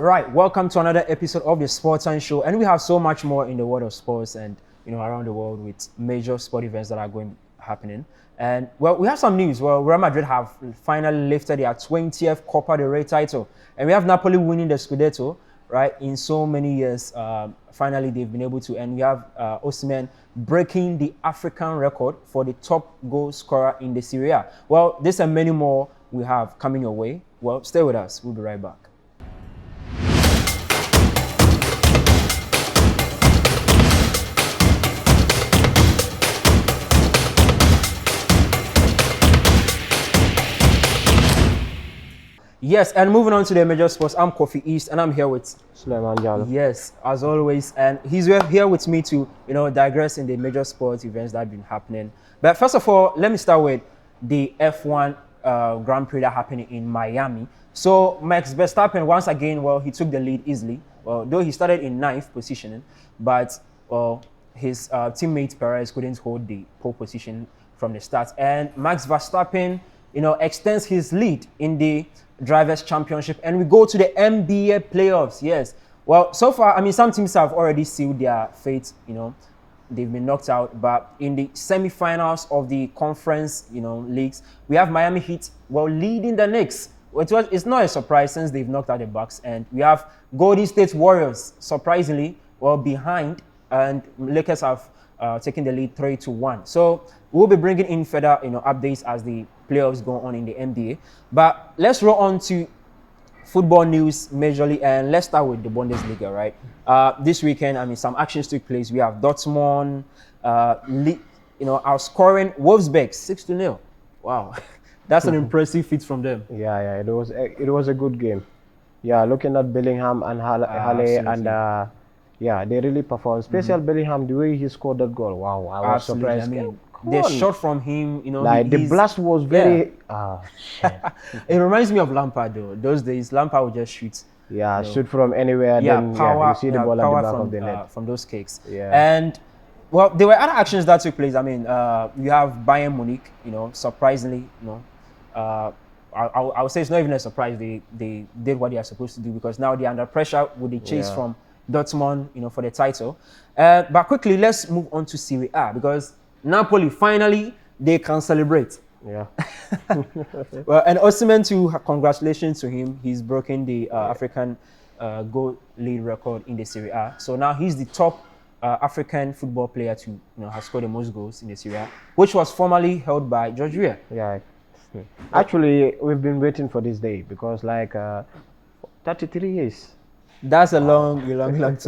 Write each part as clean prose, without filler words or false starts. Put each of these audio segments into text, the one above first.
Right, welcome to another episode of the Sportans show, and we have so much more in the world of sports and around the world with major sport events that are happening. And well, we have some news. Well, Real Madrid have finally lifted their 20th Copa del Rey title, and we have Napoli winning the Scudetto, right? In so many years, finally they've been able to, and we have Osimhen breaking the African record for the top goal scorer in the Serie A. Well, this and many more we have coming your way. Well, stay with us. We'll be right back. Yes, and moving on to the major sports, I'm Kofi East, and I'm here with Suleiman. Yes, as always, and he's here with me to digress in the major sports events that have been happening. But first of all, let me start with the F1 Grand Prix that happened in Miami. So Max Verstappen once again, well, he took the lead easily. Well, though he started in 9th position, but his teammate Perez couldn't hold the pole position from the start, and Max Verstappen, extends his lead in the Drivers' Championship, and we go to the NBA playoffs. Yes, well, so far, I mean, some teams have already sealed their fate. They've been knocked out, but in the semifinals of the conference, leagues, we have Miami Heat, well, leading the Knicks. It's not a surprise since they've knocked out the Bucks, and we have Golden State Warriors, surprisingly, well, behind, and Lakers have taken the lead 3-1. So we'll be bringing in further, updates as the playoffs go on in the NBA. But let's roll on to football news majorly, and let's start with the Bundesliga, right? This weekend, I mean, some actions took place. We have Dortmund, outscoring Wolfsburg 6-0. Wow, that's an impressive feat from them. Yeah, it was a good game. Yeah, looking at Bellingham and Halle, and they really performed. Especially Bellingham, the way he scored that goal. Wow, I was surprised. I mean, the shot from him, the blast was very. It reminds me of Lampard, though. Those days, Lampard would just shoot. Yeah, shoot from anywhere. Then power. You see the ball at the back from, of the net. From those kicks. Yeah. And well, there were other actions that took place. I mean, you have Bayern Munich. Surprisingly, I would say it's not even a surprise. They did what they are supposed to do, because now they're under pressure with the chase from Dortmund, for the title. But quickly, let's move on to Serie A, because Napoli, finally, they can celebrate. Yeah. Well, and Osimhen too, congratulations to him. He's broken the African goal lead record in the Serie A. So now he's the top African football player to have scored the most goals in the Serie A, which was formerly held by George Weah. Yeah. Actually, we've been waiting for this day, because 33 years. That's a long time. That's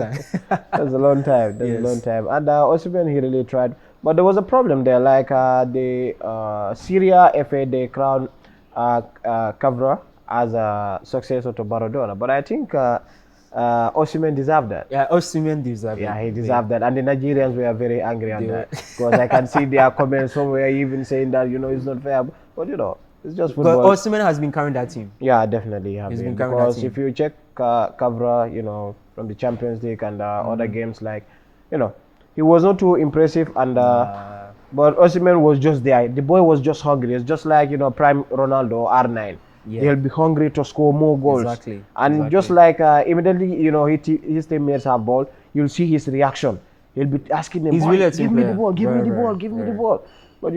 a long time. That's a long time. And Osimhen, he really tried. But there was a problem there. The Syria FA, they crowned Cavra as a successor to Baradona. But I think Osimhen deserved that. Yeah, Osimhen deserved it. Yeah, he deserved that. And the Nigerians were very angry at that. Because I can see their comments somewhere even saying that, it's not fair. But, it's just football. But Osimhen has been carrying that team. Yeah, definitely. He's been carrying because that team. If you check Cavra, from the Champions League and other games, he was not too impressive. And but Osimhen was just there. The boy was just hungry. It's just like prime Ronaldo, R9. Yeah. He'll be hungry to score more goals. Exactly. And just like immediately, his teammates have ball, you'll see his reaction. He'll be asking them, give me the ball, give me the ball, give me the ball. But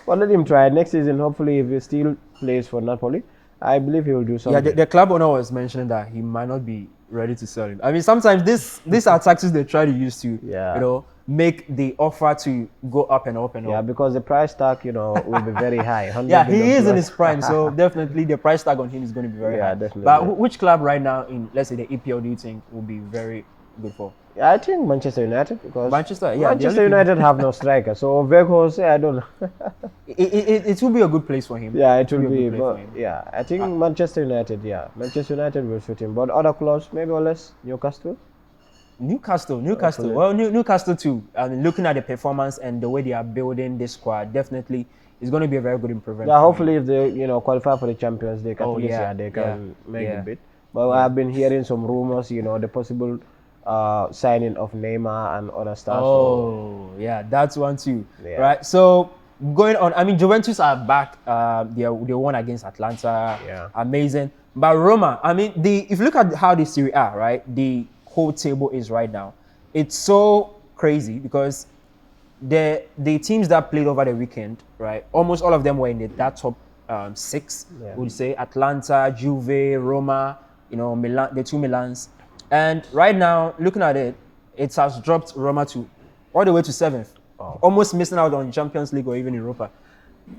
well, let him try. Next season, hopefully, if he still plays for Napoli, I believe he will do something. Yeah, the club owner was mentioning that he might not be ready to sell him. I mean, sometimes these are tactics they try to use to, make the offer to go up and up and up. Yeah, because the price tag, will be very high. Yeah, he is in his prime, so definitely the price tag on him is going to be very high. Yeah, definitely. But which club right now in, let's say, the EPL do you think will be very good for? Yeah, I think Manchester United, because Manchester United have no striker. So Weghorst, I don't know. it will be a good place for him. Yeah, it will be. But yeah, I think Manchester United. Yeah, Manchester United will suit him. But other clubs, maybe or less, Newcastle. Well, Newcastle too. I mean, looking at the performance and the way they are building this squad, definitely is going to be a very good improvement. Yeah, hopefully if they qualify for the Champions League, they can make a bit. But I've been hearing some rumors, the possible signing of Neymar and other stuff. Yeah, that's one too. Yeah. Right. So going on, I mean, Juventus are back. They won against Atlanta. Yeah. Amazing. But Roma, I mean, if you look at how the Serie A, right, the whole table is right now, it's so crazy because the teams that played over the weekend, right, almost all of them were in that top 6. Yeah. Would say Atlanta, Juve, Roma, you know, Milan, the 2 Milans, and right now, looking at it, it has dropped Roma to all the way to 7th. Oh. Almost missing out on Champions League or even Europa.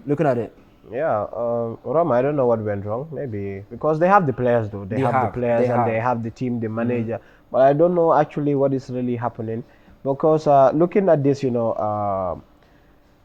Looking at it. Yeah, Roma, I don't know what went wrong. Maybe because they have the players, though. They have the players and they have the team, the manager. But I don't know actually what is really happening. Because looking at this, you know,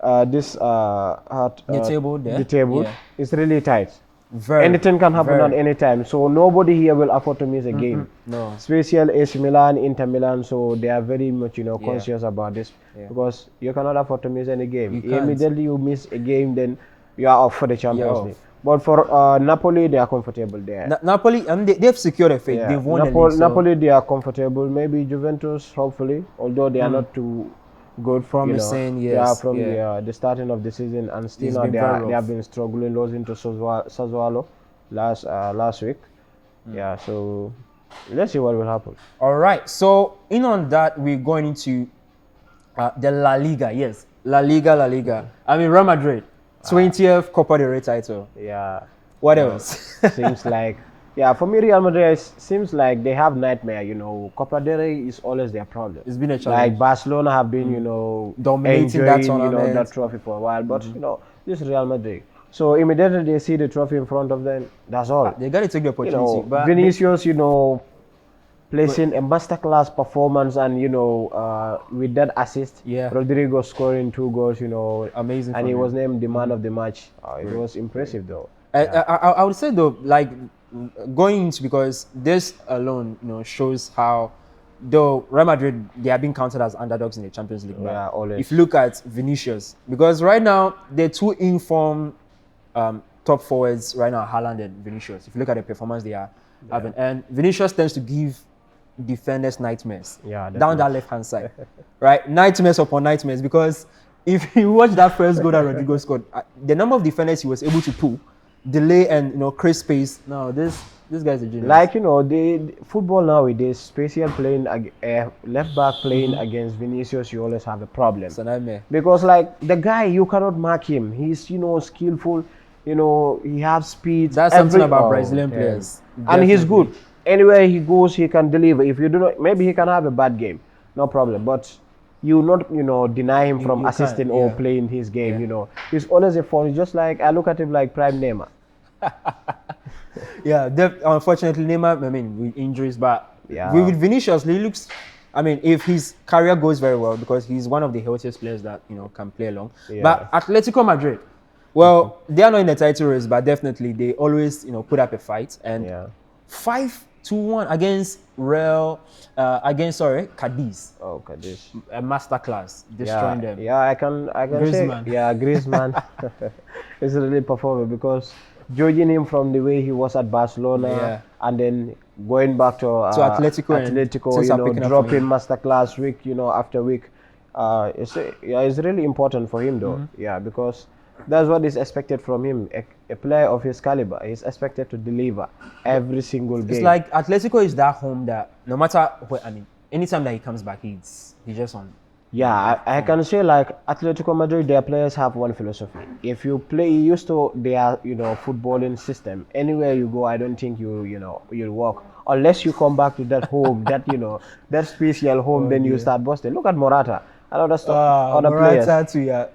The table there. the table Yeah. is really tight. Very, Anything can happen very. at any time. So nobody here will afford to miss a game. No. Especially AC Milan, Inter Milan, so they are very much, you know, Yeah. conscious about this Yeah. because you cannot afford to miss any game. You can't. Immediately you miss a game, then you are off for the Champions off. League. But for Napoli, they are comfortable there. Napoli, they've secured a fate. Yeah. They've won the league. So Napoli, they are comfortable. Maybe Juventus, hopefully, although they are not too good. Promising, you know, yes, from yeah. the starting of the season, and still It's now been very they have rough. been struggling, losing to Sassuolo last week. Yeah, so let's see what will happen. all right. So in on that, we're going into the La Liga. Yes, La Liga. I mean, Real Madrid, 20th Copa del Rey title. Yeah, What else? seems like for me, Real Madrid seems like they have nightmare. You know, Copa del Rey is always their problem. It's been a challenge. Like Barcelona have been, you know, Dominating that enjoying, you know, tournament. that trophy for a while, but you know, this is Real Madrid. So immediately they see the trophy in front of them. That's all. They got to take the You opportunity. know, but Vinicius, you know, placing a masterclass performance, and you know, with that assist, Yeah. Rodrigo scoring 2 goals, you know, Amazing and for he them. was named the man of the match. It was impressive though. I would say though, like going into, because this alone, you know, shows how though Real Madrid, they are being counted as underdogs in the Champions League. Yeah, Right? always. If you look at Vinicius, because right now they're 2 informed top forwards right now, Haaland and Vinicius. If you look at the performance they are having, and Vinicius tends to give defenders nightmares. Yeah, down that left hand side, right? Nightmares upon nightmares, because if you watch that first goal that Rodrigo scored, the number of defenders he was able to pull, delay and, you know, create space. No, this guy's a genius. Like, you know, the football nowadays, especially playing left back playing against Vinicius, you always have a problem. It's a nightmare. Because like the guy, you cannot mark him. He's, you know, skillful. You know, he has speed. That's something about Brazilian players. And he's Definitely. good. Anywhere he goes, he can deliver. If you do not, maybe he can have a bad game, no problem. But you not, you know, deny him from you assisting can't, or yeah. playing his game. Yeah. You know, he's always a fun. Just like I look at him like prime Neymar. Yeah, unfortunately, Neymar, I mean, with injuries, but Yeah. with Vinicius, he looks, I mean, if his career goes very well, because he's one of the healthiest players that, you know, can play along. Yeah. But Atletico Madrid, well, they are not in the title race, but definitely they always, you know, put up a fight. And Yeah. 5-1 against Cadiz, Oh, Cadiz. a masterclass, destroying them. Yeah, I can Griezmann. say, yeah, Griezmann is really performing because judging him from the way he was at Barcelona Yeah. and then going back to Atletico and Atletico, things you are know, picking up for dropping him. masterclass week, you know, after week. It's really important for him though. Mm-hmm. Yeah, because that's what is expected from him. A player of his caliber is expected to deliver every single game. It's like Atletico is that home that no matter what, I mean, anytime that he comes back, he's just on. Yeah, I can say like Atletico Madrid, their players have one philosophy. If you play used to their, you know, footballing system, anywhere you go, I don't think you'll work unless you come back to that home, that, you know, that special home. Then you start busting. Look at Morata and other stuff, other players. Morata too, yeah.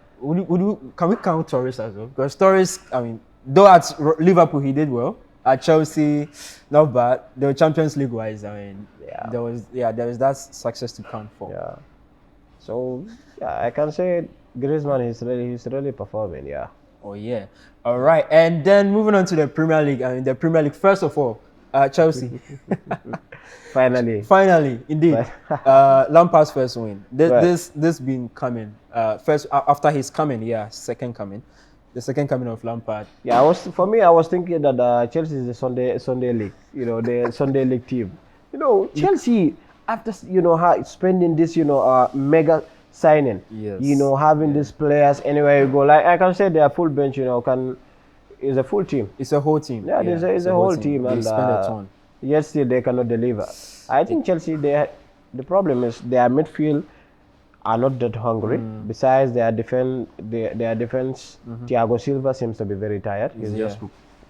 Can we count Torres as well? Because Torres, I mean, though at Liverpool he did well, at Chelsea, not bad. The Champions League wise, I mean, Yeah. there was that success to count for. Yeah. So yeah, I can say Griezmann he's really performing. Yeah. Oh yeah. All right, and then moving on to the Premier League. I mean, the Premier League. First of all, Chelsea. Finally. Finally, indeed, Lampard's first win. This been coming. First after his coming, second coming, the second coming of Lampard. Yeah, I was thinking that Chelsea is the Sunday league. You know, the Sunday league team. You know, Chelsea after, you know, spending this, you know, mega signing. Yes. You know, having these players anywhere you go. Like I can say their full bench, you know, is a full team. It's a whole team. Yeah, it's a whole team, They and spend a ton. yet still they cannot deliver. I think Chelsea, the problem is their midfield are not that hungry. Besides their defense, Thiago Silva seems to be very tired. He's just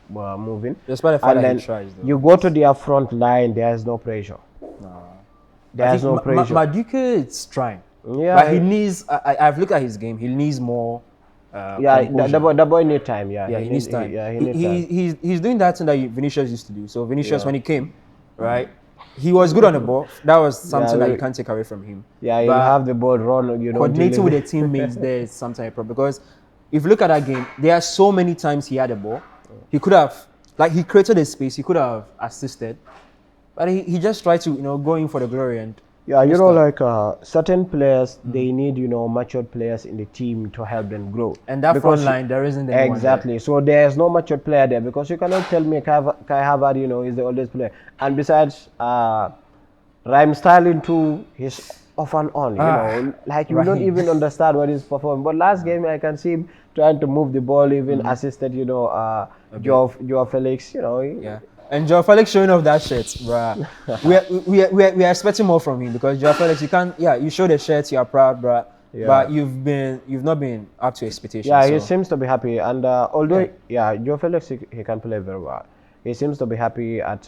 moving. Despite the fact And that then he tries, though. you go to their front line, there is no pressure. There's no pressure. Madueke is trying. Yeah, But he needs. I've looked at his game. He needs more. the boy need time. Yeah, he needs time. He needs time. He's doing that thing that Vinicius used to do. So Vinicius, when he came, right, he was good on the ball. That was something that you can't take away from him. Yeah, you have the ball run. You know, coordinating with the teammates there is sometimes a problem, because if you look at that game, there are so many times he had the ball. He could have, like, he created a space. He could have assisted, but he just tried to, you know, go in for the glory and. Yeah, you know, like certain players, they need, you know, matured players in the team to help them grow. And that front line, there isn't anyone. Exactly. There. So there's no matured player there, because you cannot tell me Kai Havertz, you know, is the oldest player. And besides, Raheem Sterling too, he's off and on, you know, like you don't even understand what he's performing. But last game, I can see him trying to move the ball, even assisted, you know, Joao Felix, you know. Yeah. And Joao Felix showing off that shirt, bruh. we are expecting more from him, because Joao Felix, you can't. Yeah, you show the shirt, you are proud, bruh. Yeah. But you've not been up to expectations. Yeah, he seems to be happy, and although Joao Felix he can play very well. He seems to be happy at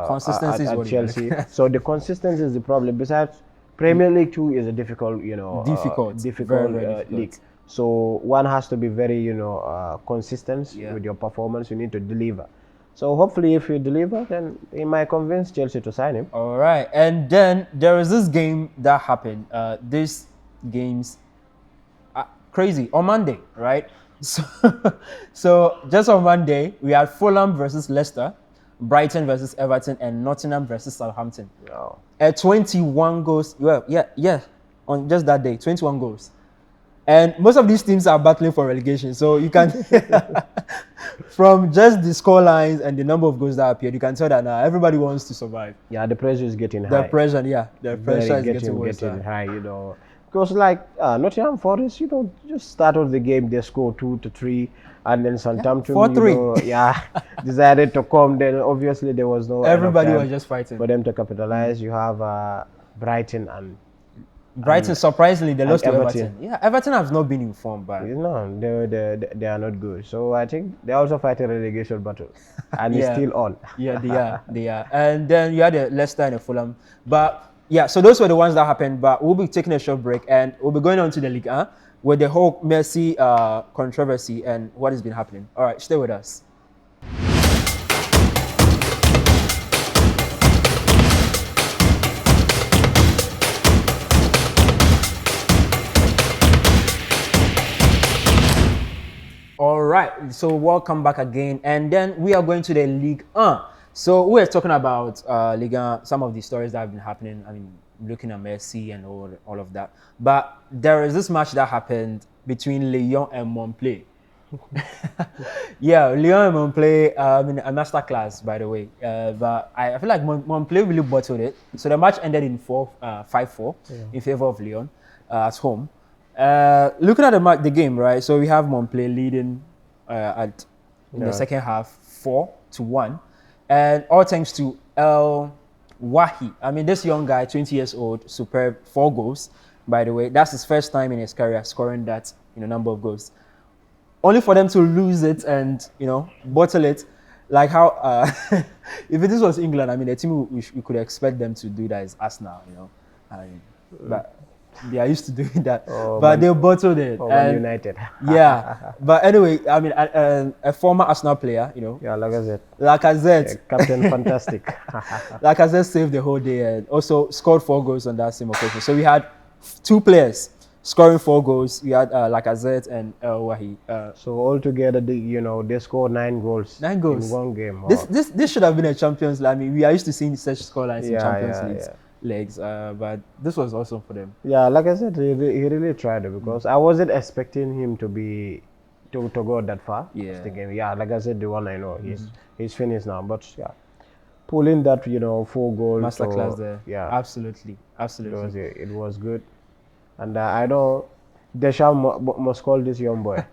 consistency at Chelsea. So the consistency is the problem. Besides, Premier League too is a difficult, you know, difficult league. So one has to be very, you know, consistent with your performance. You need to deliver. So hopefully, if you deliver, then he might convince Chelsea to sign him. All right, and then there is this game that happened. These games, crazy on Monday, right? So just on Monday, we had Fulham versus Leicester, Brighton versus Everton, and Nottingham versus Southampton. Wow. At 21 goals. Well, yeah, on just that day, 21 goals. And most of these teams are battling for relegation. So you can, from just the score lines and the number of goals that appeared, you can tell that now everybody wants to survive. Yeah, the pressure is getting high. The pressure is getting high, you know. Because like Nottingham Forest, you know, just start off the game, they score 2 to 3, and then Southampton, 4-3, decided to come. Then obviously there was no. Everybody was just fighting for them to capitalize. You have Brighton and. Brighton, surprisingly, they lost to Everton. Yeah, Everton has not been informed, but no, they are not good. So I think they also fight a relegation battle, and it's still on. Yeah, they are. And then you had the Leicester and the Fulham, but yeah. So those were the ones that happened. But we'll be taking a short break, and we'll be going on to the league, with the whole Messi controversy and what has been happening. All right, stay with us. All right, so welcome back again, and then we are going to the Ligue 1. So we're talking about Ligue 1, some of the stories that have been happening. I mean, looking at Messi and all of that. But there is this match that happened between Lyon and Montpellier. Yeah, Lyon and Montpellier, a masterclass, by the way. But I feel like Montpellier really bottled it. So the match ended in 5-4 in favor of Lyon at home. Looking at the game, right? So we have Montpellier leading in the second half 4-1, and all thanks to El Wahi. I mean, this young guy, 20 years old, superb, 4 goals. By the way, that's his first time in his career scoring that number of goals. Only for them to lose it and bottle it, like how if this was England, I mean, the team we could expect them to do that is Arsenal, but they are used to doing that, but they bottled it. And United. Yeah, but anyway, I mean, a former Arsenal player, Yeah, Lacazette. Yeah, Captain Fantastic. Lacazette saved the whole day and also scored 4 goals on that same occasion. So we had 2 players scoring 4 goals. We had Lacazette and El Wahi. So altogether, they scored 9 goals. 9 goals in one game. Wow. This should have been a Champions League. I mean, we are used to seeing such scorelines in Champions League. Legs, but this was awesome for them. Yeah, like I said, he really tried it, because I wasn't expecting him to go that far. Yeah. The game. Yeah, like I said, the one I know, he's finished now. But yeah, pulling that 4 goals. Masterclass there. Yeah, absolutely. It was good. And I know Deschamps must call this young boy.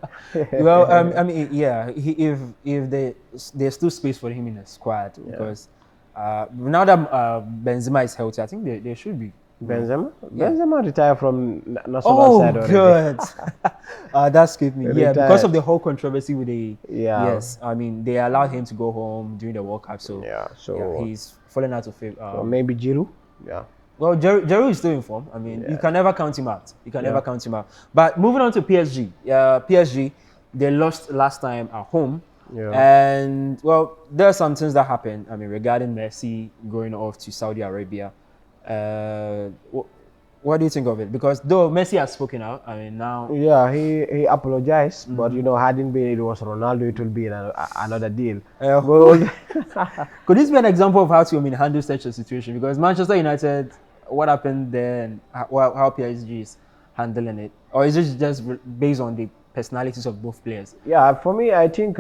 Well, I mean, yeah, there's still space for him in the squad because now that Benzema is healthy, I think they should be. Benzema? Yeah. Benzema retired from national Oh, side already. good. That skipped me. Yeah, because Retired. of the whole controversy with the. Yeah. Yes, I mean they allowed him to go home during the World Cup, so Yeah, so he's fallen out of favor. so maybe Giroud. Yeah. Well, Jerry is still in form. I mean, you can never count him out. You can never count him out. But moving on to PSG. PSG, they lost last time at home. Yeah. And, well, there are some things that happened, I mean, regarding Messi going off to Saudi Arabia. What do you think of it? Because though Messi has spoken out, I mean, now... Yeah, he apologized, but, hadn't been it was Ronaldo, it will be another deal. Could this be an example of how to handle such a situation? Because Manchester United, what happened there and how PSG is handling it? Or is it just based on the personalities of both players? Yeah, for me, I think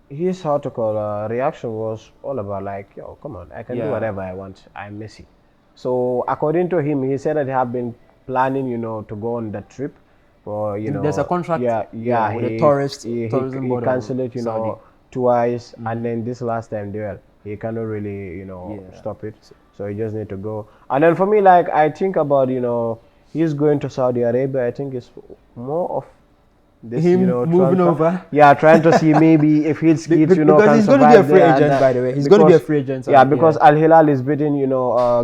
his reaction was all about like, yo, come on, I can do whatever I want. I'm Messi. So according to him, he said that he had been planning, to go on the trip. For, there's a contract. Yeah, with the tourism he board canceled it, twice, and then this last time he cannot really, stop it. So he just need to go. And then for me, like I think about, he's going to Saudi Arabia. I think it's more of this, him moving over. Yeah, trying to see maybe if he's kids, because he's going to be a free agent, by the way. He's going to be a free agent. Yeah, because Al Hilal is bidding,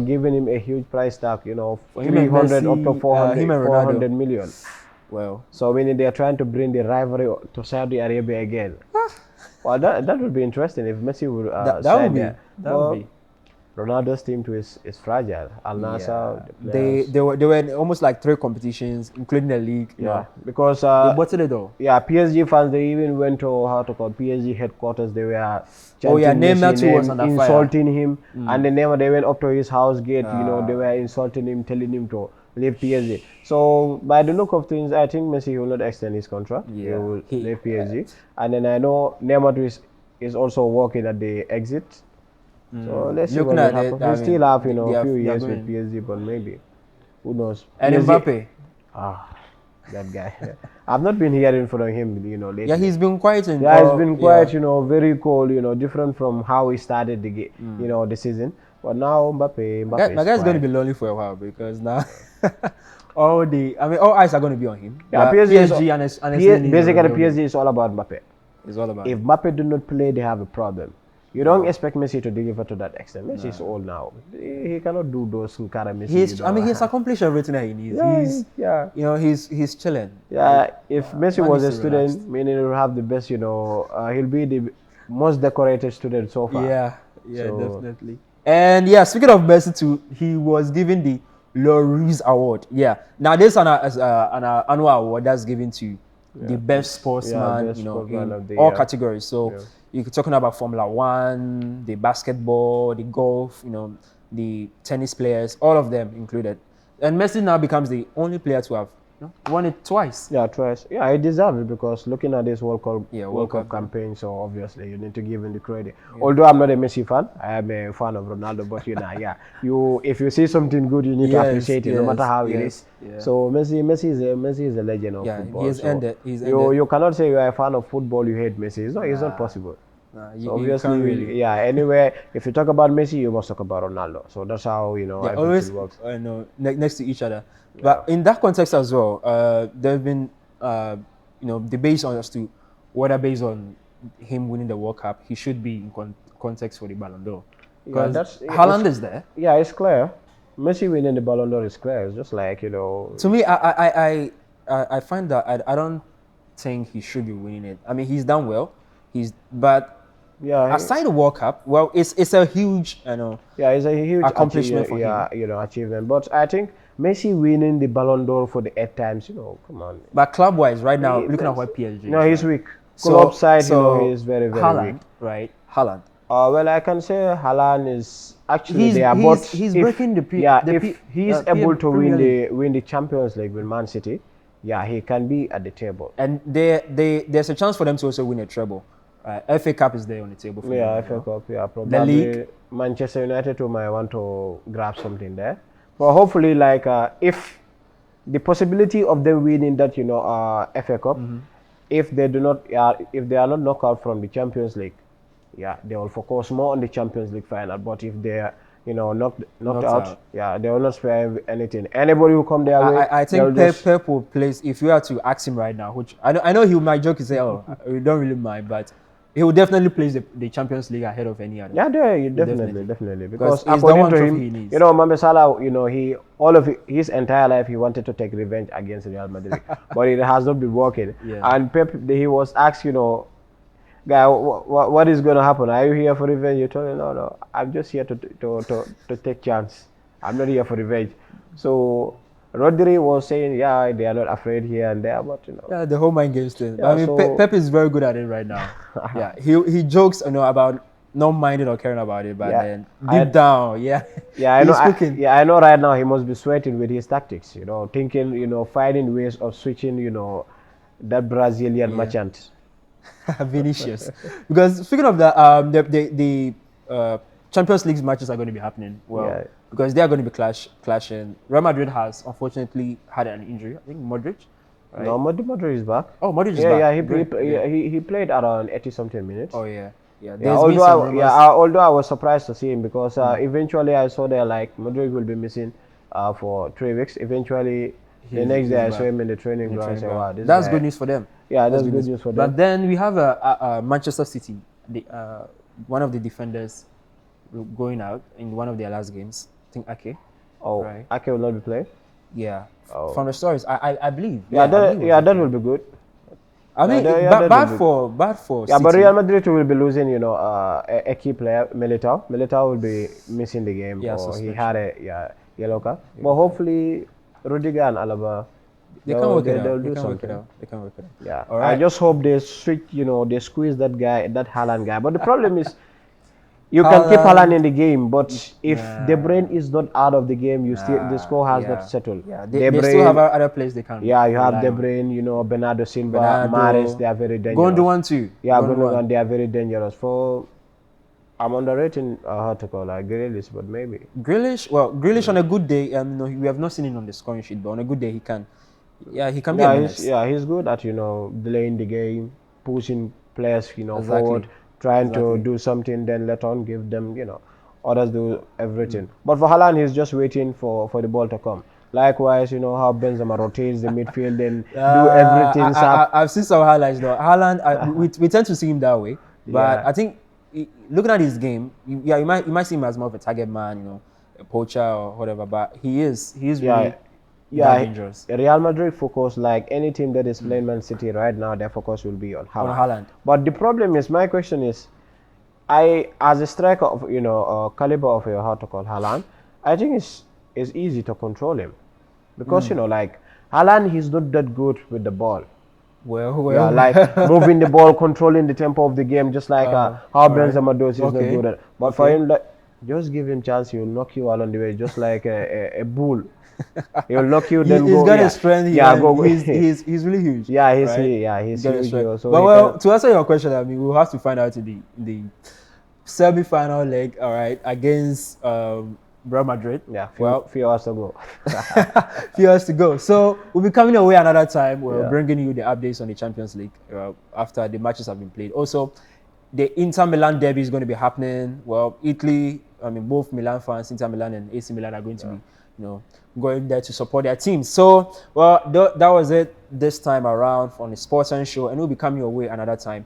giving him a huge price tag, 300 up to 400 million. Well, so meaning they are trying to bring the rivalry to Saudi Arabia again. Well, that would be interesting if Messi would sign there. That would be. Ronaldo's team too is fragile. Al Nassr, they were in almost like 3 competitions, including the league. Yeah, because they bottled it all. Yeah, PSG fans, they even went to PSG headquarters. They were insulting him, and they went up to his house gate. They were insulting him, telling him to leave PSG. So by the look of things, I think Messi will not extend his contract. Yeah. He will leave PSG, and then I know Neymar is also working at the exit. So let's see what happens. We still have, a few years with PSG, but maybe, who knows? And PSG, that guy. I've not been hearing from him, lately. Yeah, he's been quiet. He's been quiet, very cold, different from how he started the game, the season. But now Mbappe my guy's going to be lonely for a while because now all eyes are going to be on him. Yeah, PSG and basically PSG is all about Mbappe. It's all about. If Mbappe do not play, they have a problem. You don't expect Messi to deliver to that extent. Messi is old now. He cannot do those kind of Messi. He's accomplished everything that he needs. He's chilling. Yeah, if Messi was a student, meaning he'll have the best, he'll be the most decorated student so far. Yeah, definitely. And yeah, speaking of Messi too, he was given the Lloris Award. Yeah. Now this is an annual award that's given to the best sportsman, best sportsman of the all year. categories. So you're talking about Formula One, the basketball, the golf, the tennis players, all of them included. And Messi now becomes the only player to have won it twice. Yeah, twice. Yeah, he deserves it because looking at this World Cup Cup campaign, so obviously you need to give him the credit. Yeah. Although I'm not a Messi fan, I am a fan of Ronaldo. But if you see something good, you need to appreciate it, no matter how it is. Yeah. So Messi is a legend of football. He has ended. You cannot say you are a fan of football, you hate Messi. It's not possible. So obviously, really. Anyway, if you talk about Messi, you must talk about Ronaldo. So that's how everything always works. Next to each other. But in that context as well, there have been debates as to whether based on him winning the World Cup, he should be in context for the Ballon d'Or. Because Haaland is there. Yeah, it's clear. Messi winning the Ballon d'Or is clear. It's just like To me, I find that I don't think he should be winning it. I mean, he's done well. Aside the World Cup, well, it's a huge, it's a huge accomplishment for him. Achievement. But I think Messi winning the Ballon d'Or for the 8th times, come on. But club-wise, right now, looking at what PSG. No, he's weak. Club side, he's very, very Haaland, weak. Right? Haaland. Well, I can say Haaland is actually he's breaking if he's able to win the Champions League with Man City, he can be at the table. And there's a chance for them to also win a treble. FA Cup is there on the table for them. FA Cup, probably. The league. Manchester United might want to grab something there. But hopefully, if the possibility of them winning that FA Cup, if they do not, if they are not knocked out from the Champions League, yeah, they will focus more on the Champions League final. But if they are, knocked out, yeah, they will not spare anything. Anybody who come their way, I think Pep will place. If you had to ask him right now, which I know he might joke and say, "Oh, we don't really mind," but he will definitely place the Champions League ahead of any other. Yeah, definitely. Because it's the according one to trophy he him, needs. Mohamed Salah, he all of his entire life he wanted to take revenge against Real Madrid, but it has not been working. Yeah. And Pep, he was asked, guy, what is going to happen? Are you here for revenge? You told him, no, I'm just here to take chance. I'm not here for revenge. So Rodri was saying, yeah, they are not afraid here and there, but yeah, the whole mind games thing. Yeah, I mean, Pep is very good at it right now. Yeah, he jokes, about not minding or caring about it, but then deep down, I know right now he must be sweating with his tactics, thinking, finding ways of switching, that Brazilian merchant. Vinicius. Because speaking of that, the Champions League matches are going to be happening. Well, because they are going to be clashing. Real Madrid has unfortunately had an injury. I think Modric. Right? No, Modric is back. Oh, Modric is back. He played around 80-something minutes. Oh yeah. Although I was surprised to see him because eventually I saw that like Modric will be missing for 3 weeks. Eventually, the next day I saw him in the training ground. So, wow, that's good news for them. Yeah, that's good news for them. But then we have Manchester City, one of the defenders going out in one of their last games. I think Ake. Oh, right. Ake will not be playing? Yeah. Oh. From the stories, I believe. That will be good. I mean, bad for yeah, City. but Real Madrid will be losing, a key player, Militao. Militao will be missing the game. Yeah, he had a yellow card. Yeah. But hopefully, Rudiger and Alaba, they can work it out. They can work it out. Yeah. All right. I just hope they switch, they squeeze that guy, that Haaland guy. But the problem is, you can keep Haaland in the game, but if De Bruyne is not out of the game, the score has not settled. Yeah, they still have other players they can. Yeah, you have De Bruyne, Bernardo Silva, Mahrez, they are very dangerous. Gundogan too. Yeah, Gundogan, they are very dangerous. I'm underrating Grealish, but maybe. Grealish on a good day, we have not seen him on the scoring sheet, but on a good day he can. Yeah, he can be. He's good at delaying the game, pushing players, forward. Trying to do something, then let on give them, others do everything. But for Haaland, he's just waiting for the ball to come. Likewise, how Benzema rotates the midfield and do everything. I've seen some highlights though. Haaland, we tend to see him that way, but I think looking at his game, you might see him as more of a target man, a poacher or whatever. But he is really. Dangerous. Real Madrid focus, like any team that is playing Man City right now, their focus will be on Haaland. But the problem is, my question is, as a striker of caliber of Haaland, I think it's easy to control him because Haaland, he's not that good with the ball. Like moving the ball, controlling the tempo of the game, just like how Benzema does. He's not good at. But for him, just give him chance, he'll knock you along the way, just like a bull. He'll knock you, then he's go. Got a strength. He's really huge. Yeah, he's huge. So but to answer your question, we'll have to find out in the semi-final leg, all right, against Real Madrid. Yeah, few hours to go. Few hours to go. So we'll be coming away another time. We're bringing you the updates on the Champions League after the matches have been played. Also, the Inter Milan derby is going to be happening. Well, Italy, both Milan fans, Inter Milan and AC Milan are going to be, going there to support their teams. So, that was it this time around on the Sportans show, and we'll be coming your way another time.